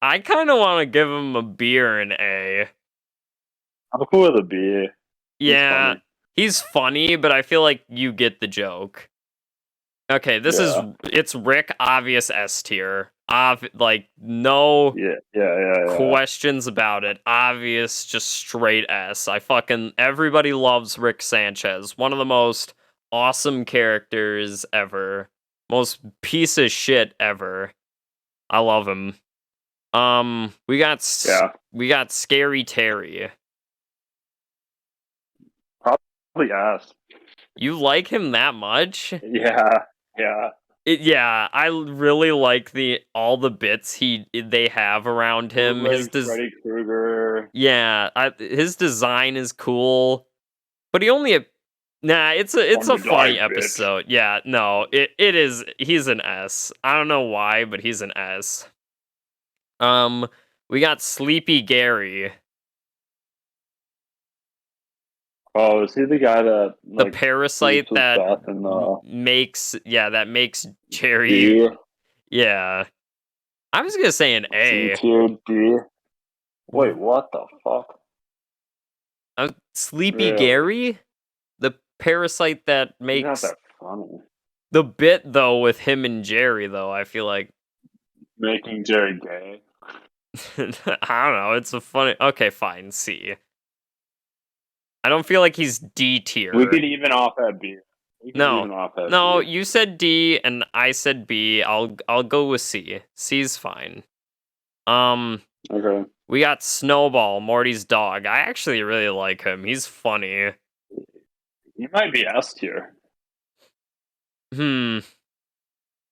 I kind of want to give him a B or an A. I'm cool with a B. Yeah, he's funny, but I feel like you get the joke. Okay, it's Rick, obvious S tier. No questions about it. Obvious, just straight S. Everybody loves Rick Sanchez. One of the most awesome characters ever. Most piece of shit ever. I love him. We got Scary Terry. Probably S. You like him that much? Yeah. I really like all the bits they have around him. Freddy Krueger. Yeah, his design is cool, but it's a funny episode. Bitch. Yeah, no, it is. He's an S. I don't know why, but he's an S. We got Sleepy Gary. Oh, is he the guy that the parasite that makes Cherry? D? Yeah, I was gonna say an A. D. Wait, what the fuck? Sleepy Gary? parasite that He's not makes that funny. the bit though with him and Jerry though. I feel like Making Jerry gay. I don't know. It's a funny. Okay, fine. C. I don't feel like he's D tier. We could even off at B. We could even No, off at no. B. You said D and I said B. I'll go with C. C's fine. Okay. We got Snowball, Morty's dog. I actually really like him. He's funny. He might be S tier.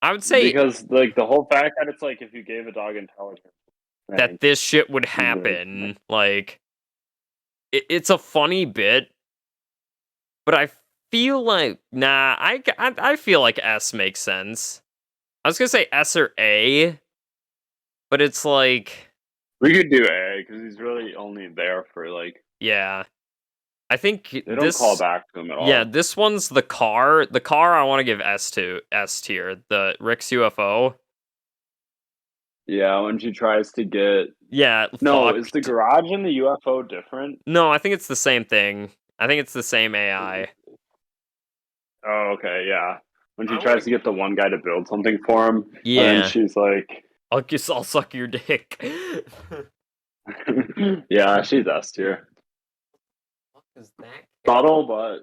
I would say Because like the whole fact that it's like if you gave a dog intelligence, that this shit would happen. Like, it's a funny bit, but I feel like I feel like S makes sense. I was gonna say S or A, but it's like we could do A because he's really only there for like. Yeah, I think They don't call back to him at all. Yeah, this one's the car. The car I want to give S tier. The Rick's UFO. Yeah, when she tries to get. Yeah. No, fucked. is the garage and the UFO different? No, I think it's the same thing. I think it's the same AI. Oh, okay, yeah. When she tries to get the one guy to build something for him, Yeah. and she's like, I'll suck your dick. yeah, she's S tier. What is that? Subtle, but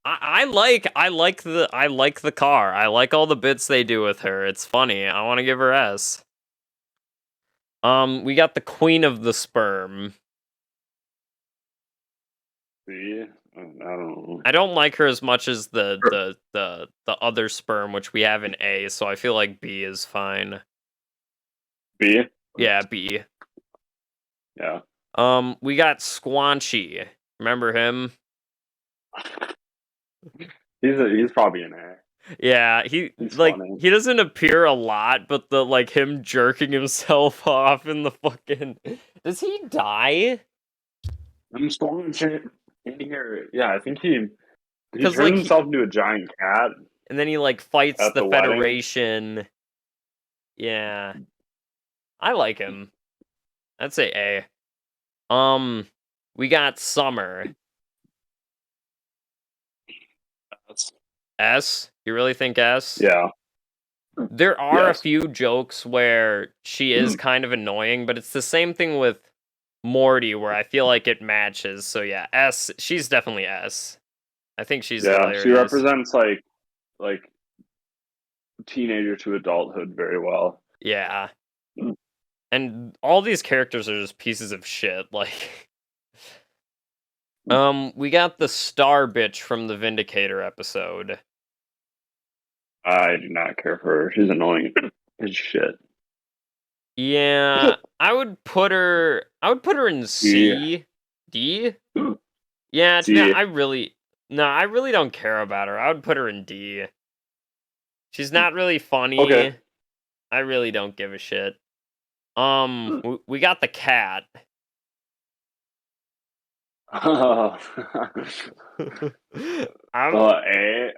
I like the car. I like all the bits they do with her. It's funny. I want to give her S. We got the Queen of the Sperm. C. I don't know. I don't like her as much as the other sperm, which we have in A. So I feel like B is fine. B. Yeah, B. Yeah. We got Squanchy. Remember him? He's probably an A. Yeah, he's funny. He doesn't appear a lot, but the him jerking himself off in the fucking. Does he die? I'm Squanchy in here. Yeah, I think he turns himself into a giant cat. And then he fights the Federation. Wedding. Yeah. I like him. I'd say A. We got Summer. S? You really think S? Yeah. There are a few jokes where she is kind of annoying, but it's the same thing with Morty where I feel like it matches. So yeah, S. She's definitely S. I think she's hilarious. She represents like teenager to adulthood very well. Yeah. And all these characters are just pieces of shit. We got the star bitch from the Vindicator episode. I do not care for her. She's annoying as shit. Yeah, I would put her in C. D? Yeah, I really don't care about her. I would put her in D. She's not really funny. Okay. I really don't give a shit. We got the cat. A,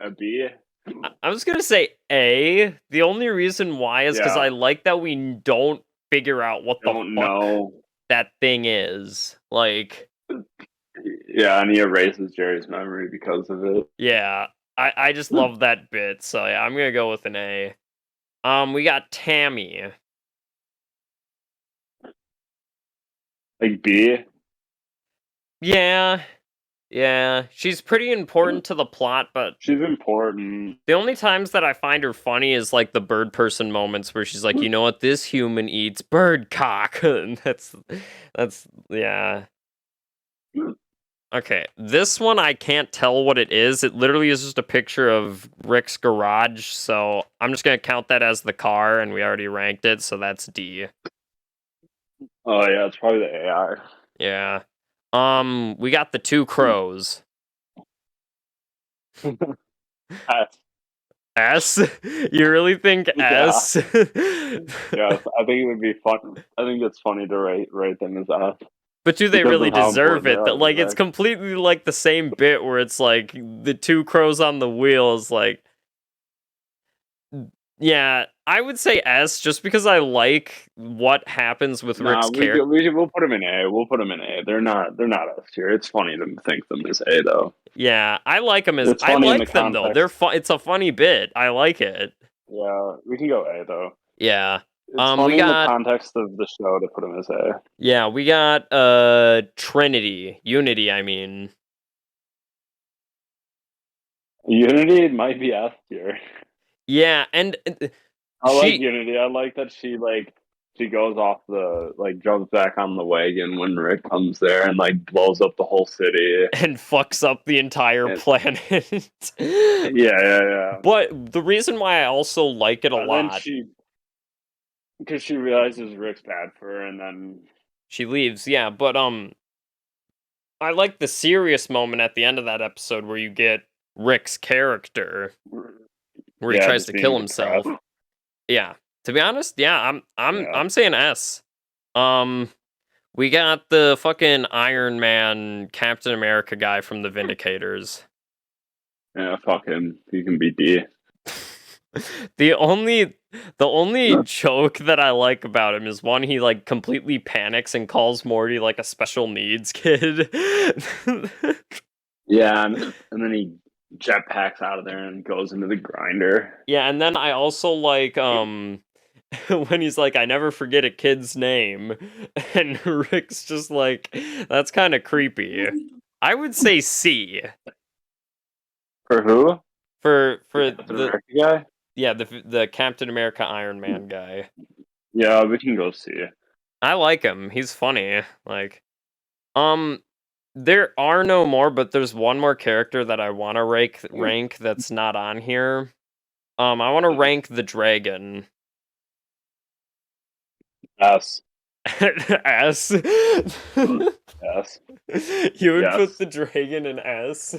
a B. I was gonna say A. The only reason why is because I like that we don't figure out what the fuck that thing is. Yeah, and he erases Jerry's memory because of it. Yeah, I just love that bit. So yeah, I'm gonna go with an A. We got Tammy. B? Yeah. She's pretty important to the plot, but she's important. The only times that I find her funny is the bird person moments where she's like, you know what, this human eats bird cock. that's yeah. Okay, this one I can't tell what it is. It literally is just a picture of Rick's garage, so I'm just gonna count that as the car, and we already ranked it, so that's D. Oh yeah, it's probably the AI. Yeah. We got the two crows. S? You really think S? Yeah, I think it would be fun. I think it's funny to rate them as S. But do they really deserve it? It's completely the same bit where it's the two crows on the wheel is yeah, I would say S just because I like what happens with Rick's character. We'll put them in A. We'll put them in A. They're not S tier. It's funny to think them as A though. Yeah, I like them as It's I funny in like the them though. They're context. fun. It's a funny bit. I like it. Yeah, we can go A though. Yeah. It's We funny in the got context of the show to put them as A. yeah, we got Unity, I mean. Unity might be S tier. Yeah, and I like she Unity. I like that she goes off jumps back on the wagon when Rick comes there and like blows up the whole city. and fucks up the entire And, planet. yeah. But the reason why I also like it a And then lot, because she realizes Rick's bad for her, and then she leaves. Yeah, but I like the serious moment at the end of that episode where you get Rick's character where he tries just to being kill depressed. himself. Yeah. To be honest, yeah, Yeah. I'm saying S. We got the fucking Iron Man Captain America guy from the Vindicators. Yeah, fuck him. He can be D. The only joke that I like about him is one, he like completely panics and calls Morty like a special needs kid. Yeah, and then he jetpacks out of there and goes into the grinder. Yeah, and then I also like when he's like, I never forget a kid's name, and Rick's just like, that's kind of creepy. I would say C For who? for The the Rick guy? yeah, the Captain America Iron Man guy. Yeah, we can go C. I like him. He's funny. Like, there are no more, but there's one more character that I want to rank that's not on here. I want to rank the dragon. S. S. S. You would Yes. put the dragon in S.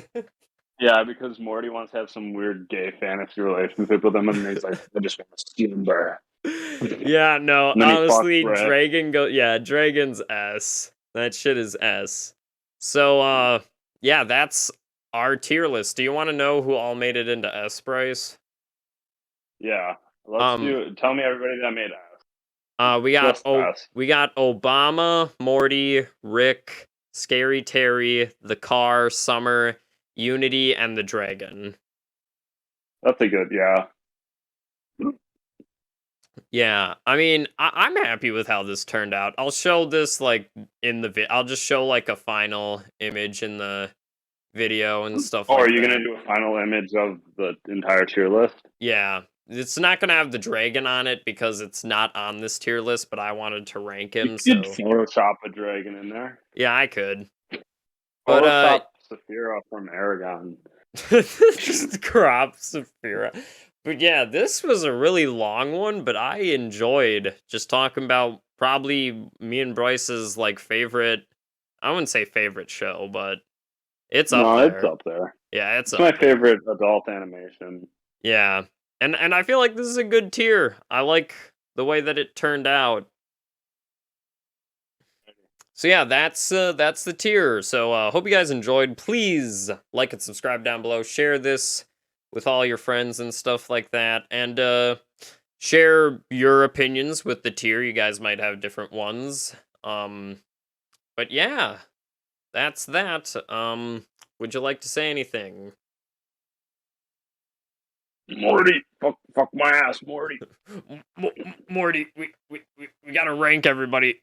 Yeah, because Morty wants to have some weird gay fantasy relationship with him, and he's like, I just want to steal him there. Yeah, no, And then he honestly, fucks Rick. dragon's S. That shit is S. So, yeah, that's our tier list. Do you want to know who all made it into S, Bryce? Yeah. Tell me everybody that made S. We got Just S. we got Obama, Morty, Rick, Scary Terry, the car, Summer, Unity, and the dragon. That's a good, yeah. Yeah, I mean, I'm happy with how this turned out. I'll show this like in the I'll just show like a final image in the video and stuff. Or like are you that. gonna do a final image of the entire tier list? Yeah, it's not gonna have the dragon on it because it's not on this tier list. But I wanted to rank him, You could so Photoshop a dragon in there. yeah, I could. But Photoshop Saphira from Aragon. just crop Saphira. But yeah, this was a really long one, but I enjoyed just talking about probably me and Bryce's like favorite. I wouldn't say favorite show, but it's up there. It's up there. Yeah, it's up my there. favorite adult animation. Yeah, and I feel like this is a good tier. I like the way that it turned out. So yeah, that's the tier. So hope you guys enjoyed. Please like and subscribe down below. Share this with all your friends and stuff like that, and share your opinions with the tier. You guys might have different ones. But yeah, that's that. Would you like to say anything? Morty, fuck my ass, Morty. Morty, we gotta rank everybody.